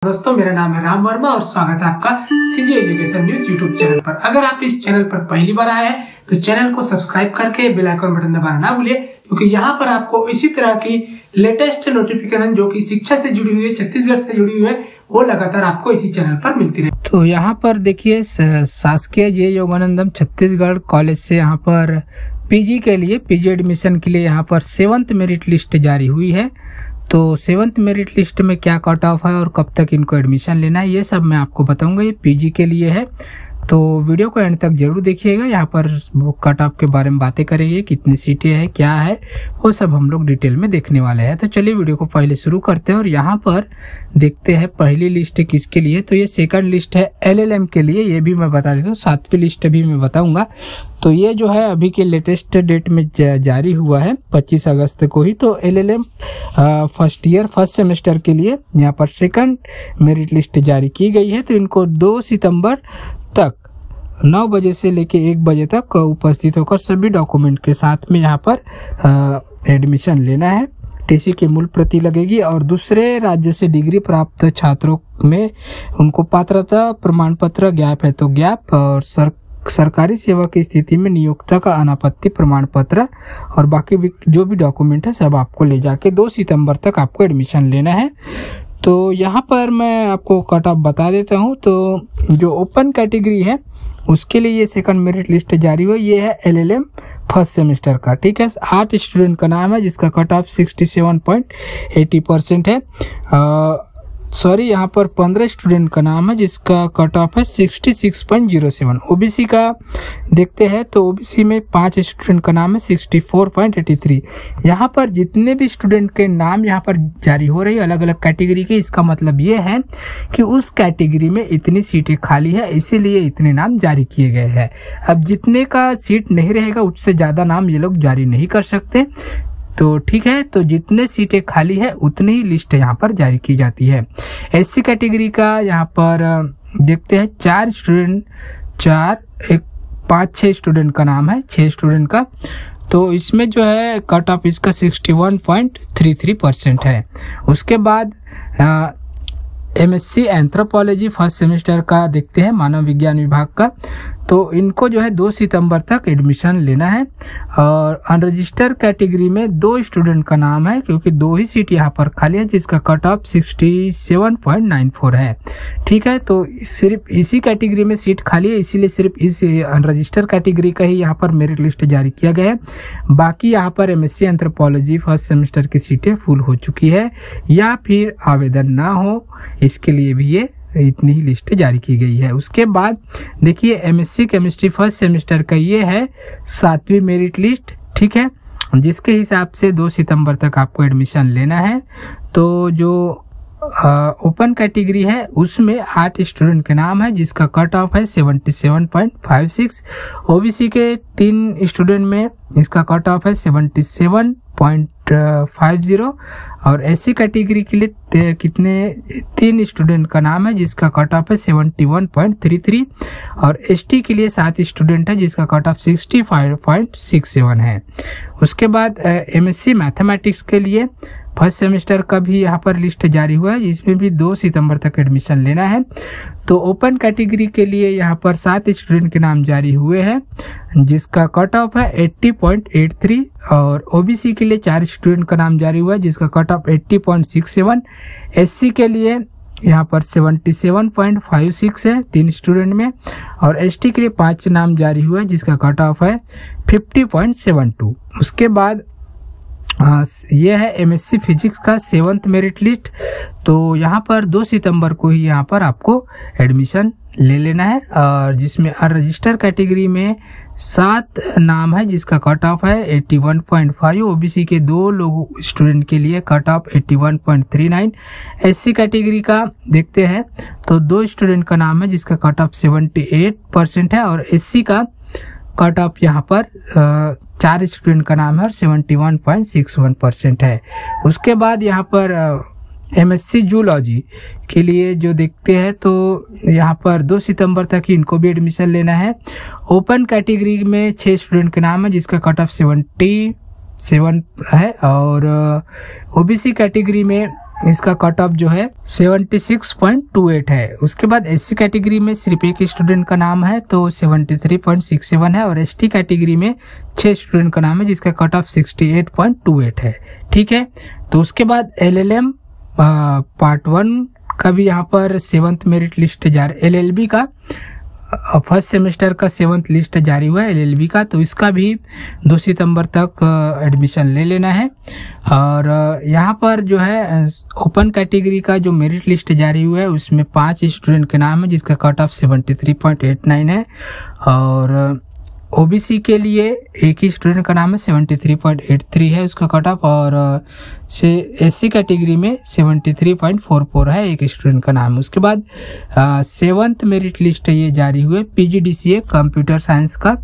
दोस्तों, मेरा नाम है राम वर्मा और स्वागत है आपका CG education news YouTube channel पर। अगर आप इस चैनल पर पहली बार आए हैं तो चैनल को सब्सक्राइब करके बेल आइकन बटन दबाना ना भूलिए, क्योंकि यहाँ पर आपको इसी तरह की लेटेस्ट नोटिफिकेशन जो कि शिक्षा से जुड़ी हुई है, छत्तीसगढ़ से जुड़ी हुई है, वो लगातार आपको इसी चैनल पर मिलती रहे। तो यहाँ पर देखिए, शासकीय जे योगानंदम छत्तीसगढ़ कॉलेज से यहाँ पर पीजी के लिए, पीजी एडमिशन के लिए यहाँ पर 7th मेरिट लिस्ट जारी हुई है। तो 7th मेरिट लिस्ट में क्या कट ऑफ है और कब तक इनको एडमिशन लेना है, ये सब मैं आपको बताऊंगा। ये पीजी के लिए है, तो वीडियो को एंड तक जरूर देखिएगा। यहाँ पर कट ऑफ के बारे में बातें करेंगे, कितनी सीटें हैं, क्या है, वो सब हम लोग डिटेल में देखने वाले हैं। तो चलिए वीडियो को पहले शुरू करते हैं और यहाँ पर देखते हैं पहली लिस्ट किसके लिए। तो ये सेकंड लिस्ट है एलएलएम के लिए, ये भी मैं बता देता हूँ। 7वीं लिस्ट भी मैं बताऊंगा। तो ये जो है अभी के लेटेस्ट डेट में जारी हुआ है 25 अगस्त को ही। तो LLM first year first semester के लिए यहाँ पर सेकंड मेरिट लिस्ट जारी की गई है। तो इनको 2 सितंबर तक 9 बजे से लेके 1 बजे तक उपस्थित होकर सभी डॉक्यूमेंट के साथ में यहाँ पर एडमिशन लेना है। टीसी की मूल प्रति लगेगी और दूसरे राज्य से डिग्री प्राप्त छात्रों में उनको पात्रता प्रमाण पत्र गैप है तो गैप, और सरकारी सेवा की स्थिति में नियोक्ता का अनापत्ति प्रमाण पत्र और बाकी भी जो भी डॉक्यूमेंट है सब आपको ले जाके 2 सितंबर तक आपको एडमिशन लेना है। तो यहाँ पर मैं आपको कट ऑफ बता देता हूँ। तो जो ओपन कैटेगरी है उसके लिए ये सेकंड मेरिट लिस्ट जारी हुई, ये है एलएलएम फर्स्ट सेमेस्टर का। ठीक है, 8 स्टूडेंट का नाम है जिसका कट ऑफ 67.80% है। सॉरी, यहाँ पर 15 स्टूडेंट का नाम है जिसका कट ऑफ है 66.07। ओबीसी का देखते हैं तो ओबीसी में 5 स्टूडेंट का नाम है 64.83। यहाँ पर जितने भी स्टूडेंट के नाम यहाँ पर जारी हो रही है अलग अलग कैटेगरी के, इसका मतलब ये है कि उस कैटेगरी में इतनी सीटें खाली है, इसीलिए इतने नाम जारी किए गए हैं। अब जितने का सीट नहीं रहेगा उससे ज़्यादा नाम ये लोग जारी नहीं कर सकते। तो ठीक है, तो जितने सीटें खाली है उतनी ही लिस्ट यहाँ पर जारी की जाती है। एससी कैटेगरी का यहाँ पर देखते हैं 4 स्टूडेंट, 5-6 स्टूडेंट का नाम है, 6 स्टूडेंट का। तो इसमें जो है कट ऑफ इसका 61.33% है। उसके बाद एमएससी एंथ्रोपोलॉजी फर्स्ट सेमेस्टर का देखते हैं, मानव विज्ञान विभाग का। तो इनको जो है 2 सितंबर तक एडमिशन लेना है। और अनरजिस्टर कैटेगरी में 2 स्टूडेंट का नाम है, क्योंकि 2 ही सीट यहाँ पर खाली है जिसका कट ऑफ 67.94 है। ठीक है, तो सिर्फ इसी कैटेगरी में सीट खाली है, इसीलिए सिर्फ इस अनरजिस्टर कैटेगरी का ही यहाँ पर मेरिट लिस्ट जारी किया गया है। बाकी यहाँ पर एमएससी एंथ्रोपोलॉजी फर्स्ट सेमेस्टर की सीटें फुल हो चुकी है या फिर आवेदन ना हो, इसके लिए भी ये इतनी ही लिस्ट जारी की गई है। उसके बाद देखिए एमएससी केमिस्ट्री फर्स्ट सेमेस्टर का ये है 7वीं मेरिट लिस्ट। ठीक है, जिसके हिसाब से 2 सितंबर तक आपको एडमिशन लेना है। तो जो ओपन कैटेगरी है उसमें 8 स्टूडेंट के नाम है जिसका कट ऑफ है 77.56। ओबीसी के 3 स्टूडेंट में इसका कट ऑफ है 77.50। और एससी कैटेगरी के लिए कितने 3 स्टूडेंट का नाम है जिसका कट ऑफ है 71.33। और एसटी के लिए 7 स्टूडेंट है जिसका कट ऑफ 65.67 है। उसके बाद एमएससी मैथमेटिक्स के लिए फर्स्ट सेमेस्टर का भी यहाँ पर लिस्ट जारी हुआ है, जिसमें भी 2 सितंबर तक एडमिशन लेना है। तो ओपन कैटेगरी के लिए यहाँ पर 7 स्टूडेंट के नाम जारी हुए हैं जिसका कट ऑफ है 80.83। और ओबीसी के लिए 4 स्टूडेंट का नाम जारी हुआ है जिसका कट ऑफ 80.67। एससी के लिए यहाँ पर 77.56 है 3 स्टूडेंट में। और एसटी के लिए 5 नाम जारी हुआ है जिसका कट ऑफ है 50.72। उसके बाद यह है एमएससी फिजिक्स का 7th मेरिट लिस्ट। तो यहाँ पर 2 सितंबर को ही यहाँ पर आपको एडमिशन ले लेना है। और जिसमें अनरजिस्टर कैटेगरी में 7 नाम है जिसका कट ऑफ है 81.5। ओबीसी के 2 लोग स्टूडेंट के लिए कट ऑफ 81.39। एससी कैटेगरी का देखते हैं तो 2 स्टूडेंट का नाम है जिसका कट ऑफ 78% है। और एससी का कट ऑफ यहाँ पर 4 स्टूडेंट का नाम है और 71.61% है। उसके बाद यहाँ पर एमएससी जूलॉजी के लिए जो देखते हैं तो यहाँ पर 2 सितंबर तक ही इनको भी एडमिशन लेना है। ओपन कैटेगरी में 6 स्टूडेंट के नाम है जिसका कट ऑफ 77 है। और ओबीसी कैटेगरी में इसका कट ऑफ जो है 76.28 है। उसके बाद एससी कैटेगरी में सिर्फ एक स्टूडेंट का नाम है तो 73.67 है, और एसटी कैटेगरी में 6 स्टूडेंट का नाम है जिसका कट ऑफ 68.28 है। ठीक है, तो उसके बाद एलएलएम पार्ट 1 का भी यहाँ पर 7th मेरिट लिस्ट जारी, एलएलबी का फर्स्ट सेमेस्टर का 7th लिस्ट जारी हुआ है एलएलबी का, तो इसका भी 2 सितंबर तक एडमिशन ले लेना है। और यहाँ पर जो है ओपन कैटेगरी का जो मेरिट लिस्ट जारी हुआ है उसमें 5 स्टूडेंट के नाम है जिसका कट ऑफ 73.89 है, और ओबीसी के लिए एक ही स्टूडेंट का नाम है 73.83 है उसका कट ऑफ, और एससी कैटेगरी में 73.44 है एक स्टूडेंट का नाम है। उसके बाद 7th मेरिट लिस्ट ये जारी हुए पीजीडीसीए कंप्यूटर साइंस का,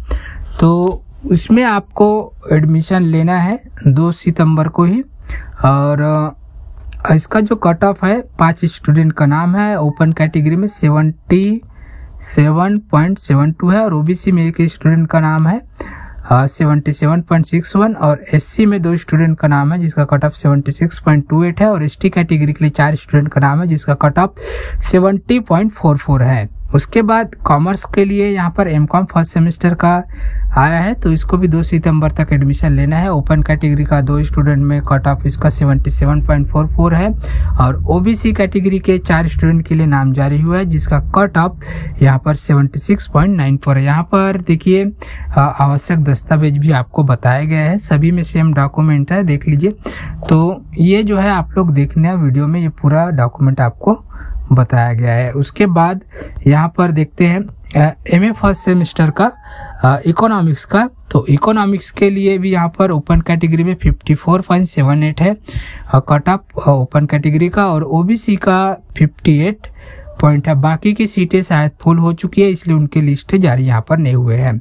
तो उसमें आपको एडमिशन लेना है 2 सितंबर को ही, और इसका जो कट ऑफ है 5 स्टूडेंट का नाम है, ओपन कैटेगरी में 77.72 है, और ओबीसी में एक स्टूडेंट का नाम है 77.61, और एससी में 2 स्टूडेंट का नाम है जिसका कट ऑफ 76.28 है, और एसटी कैटेगरी के लिए 4 स्टूडेंट का नाम है जिसका कट ऑफ 70.44 है। उसके बाद कॉमर्स के लिए यहाँ पर एमकॉम फर्स्ट सेमेस्टर का आया है, तो इसको भी 2 सितंबर तक एडमिशन लेना है। ओपन कैटेगरी का 2 स्टूडेंट में कट ऑफ इसका 77.44 है, और ओबीसी कैटेगरी के 4 स्टूडेंट के लिए नाम जारी हुआ है जिसका कट ऑफ यहाँ पर 76.94 है। यहाँ पर देखिए आवश्यक दस्तावेज भी आपको बताया गया है, सभी में सेम डॉक्यूमेंट है, देख लीजिए। तो ये जो है आप लोग देखने वीडियो में ये पूरा डॉक्यूमेंट आपको बताया गया है। उसके बाद यहाँ पर देखते हैं एमए फर्स्ट सेमेस्टर का इकोनॉमिक्स का, तो इकोनॉमिक्स के लिए भी यहाँ पर ओपन कैटेगरी में 54.78 है कट ऑफ ओपन कैटेगरी का, और ओबीसी का 58 पॉइंट है। बाकी की सीटें शायद फुल हो चुकी है इसलिए उनके लिस्ट जारी यहाँ पर नहीं हुए हैं।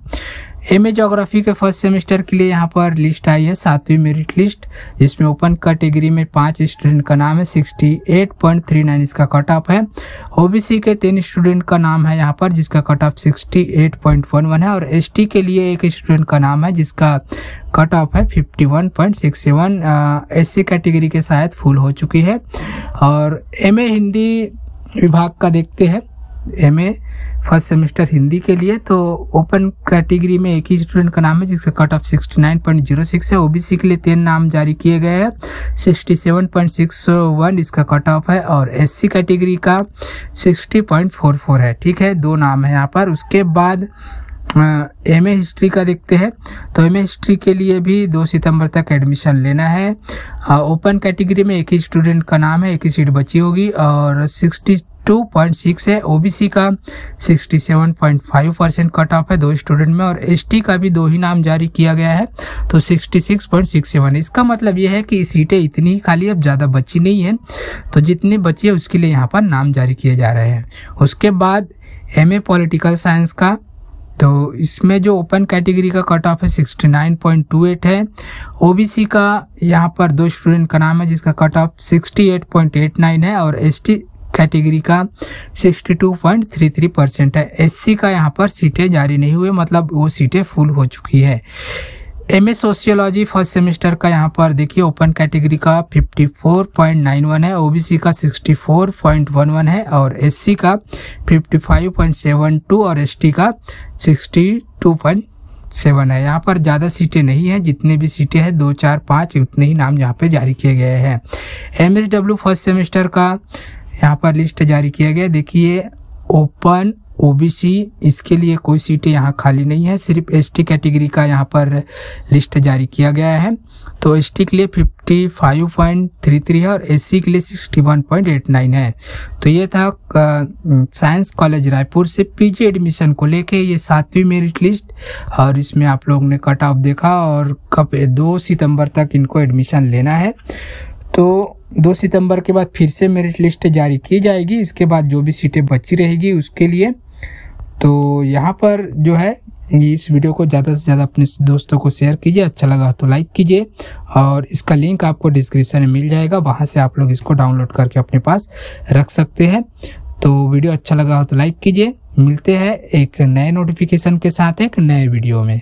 एमए ज्योग्राफी के फर्स्ट सेमेस्टर के लिए यहाँ पर लिस्ट आई है 7वीं मेरिट लिस्ट, जिसमें ओपन कैटेगरी में 5 स्टूडेंट का नाम है 68.39 इसका कट ऑफ है। ओबीसी के 3 स्टूडेंट का नाम है यहाँ पर जिसका कट ऑफ 68.11 है, और एसटी के लिए एक स्टूडेंट का नाम है जिसका कट ऑफ है 51.67। एससी कैटेगरी के शायद फुल हो चुकी है। और एमए हिंदी विभाग का देखते हैं, एमए फर्स्ट सेमेस्टर हिंदी के लिए, तो ओपन कैटेगरी में एक ही स्टूडेंट का नाम है जिसका कट ऑफ 69.06 है। ओबीसी के लिए 3 नाम जारी किए गए हैं, 67.61 इसका कट ऑफ है, और एससी कैटेगरी का 60.44 है। ठीक है, 2 नाम है यहाँ पर। उसके बाद एमए हिस्ट्री का देखते हैं, तो एमए हिस्ट्री के लिए भी 2 सितंबर तक एडमिशन लेना है। ओपन कैटेगरी में एक ही स्टूडेंट का नाम है, एक ही सीट बची होगी, और 62.6 है। ओबीसी का 67.5% कट ऑफ है 2 स्टूडेंट में, और एसटी का भी 2 ही नाम जारी किया गया है तो 66.67। इसका मतलब यह है कि सीटें इतनी ही खाली, अब ज़्यादा बची नहीं है, तो जितनी बची है उसके लिए यहाँ पर नाम जारी किए जा रहे हैं। उसके बाद एमए पॉलिटिकल साइंस का, तो इसमें जो ओपन कैटेगरी का कट ऑफ है 69.28 है। ओबीसी का यहाँ पर 2 स्टूडेंट का नाम है जिसका कट ऑफ 68.89 है, और एसटी कैटेगरी का 62.33% है। एससी का यहाँ पर सीटें जारी नहीं हुए, मतलब वो सीटें फुल हो चुकी है। एमए सोशियोलॉजी फर्स्ट सेमेस्टर का यहाँ पर देखिए ओपन कैटेगरी का 54.91 है, ओबीसी का 64.11 है, और एससी का 55.72 और एसटी का 62.7 है। यहाँ पर ज़्यादा सीटें नहीं है, जितने भी सीटें हैं 2, 4, 5 उतने ही नाम यहाँ पे जारी किए गए हैं। एमएसडब्ल्यू फर्स्ट सेमेस्टर का यहाँ पर लिस्ट जारी किया गया, देखिए ओपन ओबीसी इसके लिए कोई सीटें यहाँ खाली नहीं है, सिर्फ एसटी कैटेगरी का यहाँ पर लिस्ट जारी किया गया है। तो एसटी के लिए 55.33 है और एससी के लिए 61.89 है। तो ये था साइंस कॉलेज रायपुर से पीजी एडमिशन को लेके ये 7वीं मेरिट लिस्ट, और इसमें आप लोग ने कट ऑफ देखा और कब 2 सितंबर तक इनको एडमिशन लेना है। तो 2 सितंबर के बाद फिर से मेरिट लिस्ट जारी की जाएगी, इसके बाद जो भी सीटें बची रहेगी उसके लिए। तो यहाँ पर जो है इस वीडियो को ज़्यादा से ज़्यादा अपने दोस्तों को शेयर कीजिए, अच्छा लगा तो लाइक कीजिए, और इसका लिंक आपको डिस्क्रिप्शन में मिल जाएगा, वहाँ से आप लोग इसको डाउनलोड करके अपने पास रख सकते हैं। तो वीडियो अच्छा लगा हो तो लाइक कीजिए। मिलते हैं एक नए नोटिफिकेशन के साथ एक नए वीडियो में।